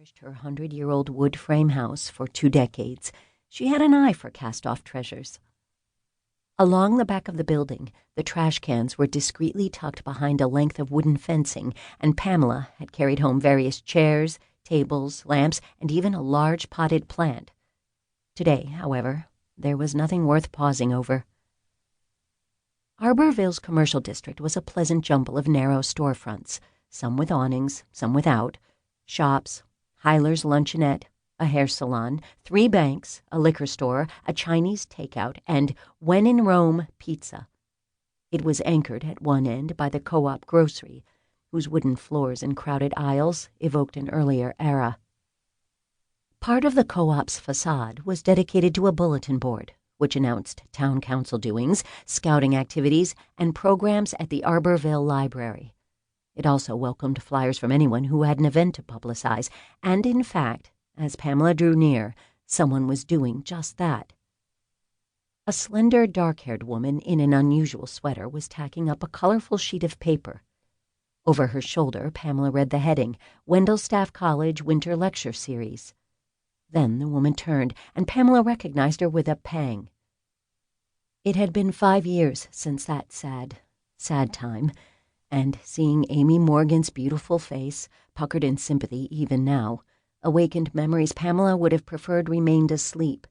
furnished her 100-year-old wood frame house for 2 decades, she had an eye for cast-off treasures. Along the back of the building, the trash cans were discreetly tucked behind a length of wooden fencing, and Pamela had carried home various chairs, tables, lamps, and even a large potted plant. Today, however, there was nothing worth pausing over. Arborville's commercial district was a pleasant jumble of narrow storefronts, some with awnings, some without, shops, Hyler's luncheonette, a hair salon, 3 banks, a liquor store, a Chinese takeout, and, when in Rome, pizza. It was anchored at one end by the co-op grocery, whose wooden floors and crowded aisles evoked an earlier era. Part of the co-op's facade was dedicated to a bulletin board, which announced town council doings, scouting activities, and programs at the Arborville Library. It also welcomed flyers from anyone who had an event to publicize, and in fact, as Pamela drew near, someone was doing just that. A slender, dark-haired woman in an unusual sweater was tacking up a colorful sheet of paper. Over her shoulder, Pamela read the heading, Wendelstaff College Winter Lecture Series. Then the woman turned, and Pamela recognized her with a pang. It had been 5 years since that sad, sad time, and seeing Amy Morgan's beautiful face, puckered in sympathy even now, awakened memories Pamela would have preferred remained asleep.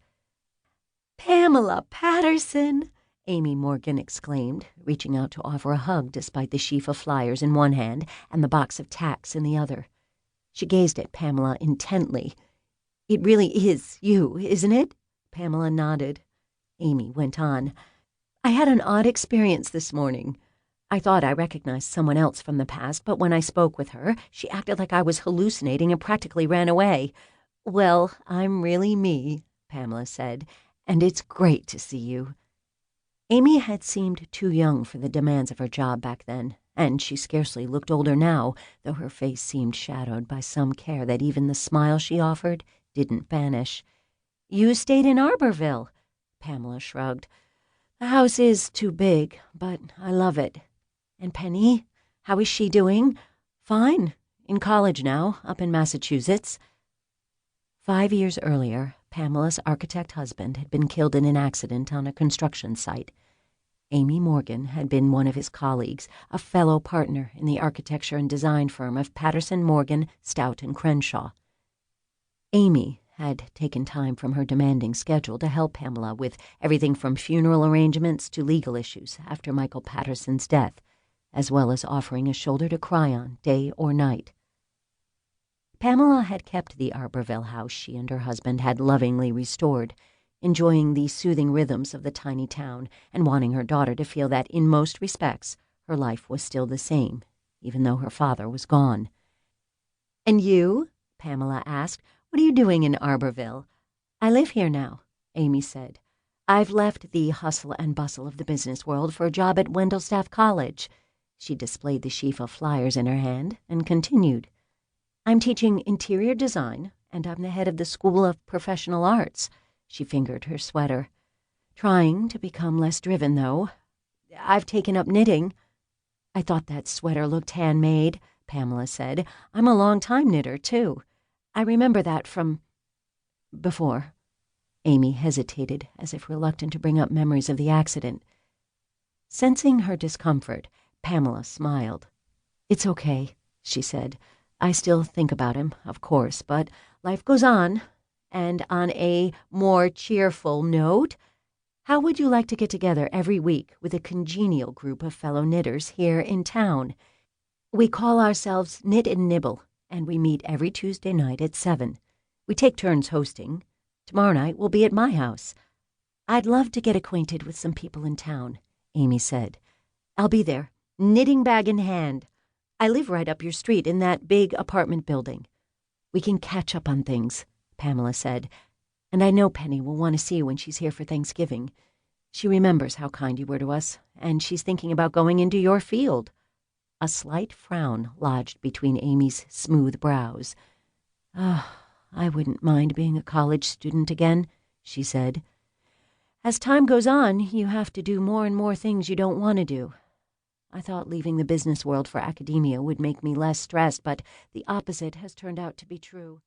"Pamela Paterson!" Amy Morgan exclaimed, reaching out to offer a hug despite the sheaf of flyers in one hand and the box of tacks in the other. She gazed at Pamela intently. "It really is you, isn't it?" Pamela nodded. Amy went on. "I had an odd experience this morning. I thought I recognized someone else from the past, but when I spoke with her, she acted like I was hallucinating and practically ran away. Well, I'm really me," Pamela said, "and it's great to see you." Amy had seemed too young for the demands of her job back then, and she scarcely looked older now, though her face seemed shadowed by some care that even the smile she offered didn't banish. "You stayed in Arborville," Pamela shrugged. "The house is too big, but I love it. And Penny, how is she doing?" "Fine. In college now, up in Massachusetts." 5 years earlier, Pamela's architect husband had been killed in an accident on a construction site. Amy Morgan had been one of his colleagues, a fellow partner in the architecture and design firm of Patterson, Morgan, Stout, and Crenshaw. Amy had taken time from her demanding schedule to help Pamela with everything from funeral arrangements to legal issues after Michael Patterson's death, as well as offering a shoulder to cry on day or night. Pamela had kept the Arborville house she and her husband had lovingly restored, enjoying the soothing rhythms of the tiny town and wanting her daughter to feel that in most respects her life was still the same, even though her father was gone. "And you?" Pamela asked. "What are you doing in Arborville?" "I live here now," Amy said. "I've left the hustle and bustle of the business world for a job at Wendelstaff College." She displayed the sheaf of flyers in her hand and continued. "I'm teaching interior design, and I'm the head of the School of Professional Arts." She fingered her sweater. "Trying to become less driven, though. I've taken up knitting." "I thought that sweater looked handmade," Pamela said. "I'm a long-time knitter, too. I remember that from before." Amy hesitated, as if reluctant to bring up memories of the accident. Sensing her discomfort, Pamela smiled. "It's okay," she said. "I still think about him, of course, but life goes on. And on a more cheerful note, how would you like to get together every week with a congenial group of fellow knitters here in town? We call ourselves Knit and Nibble, and we meet every Tuesday night at 7. We take turns hosting. Tomorrow night we'll be at my house." "I'd love to get acquainted with some people in town," Amy said. "I'll be there, knitting bag in hand. I live right up your street in that big apartment building. We can catch up on things," Pamela said. "And I know Penny will want to see you when she's here for Thanksgiving. She remembers how kind you were to us, and she's thinking about going into your field." A slight frown lodged between Amy's smooth brows. I wouldn't mind being a college student again," she said. "As time goes on, you have to do more and more things you don't want to do. I thought leaving the business world for academia would make me less stressed, but the opposite has turned out to be true."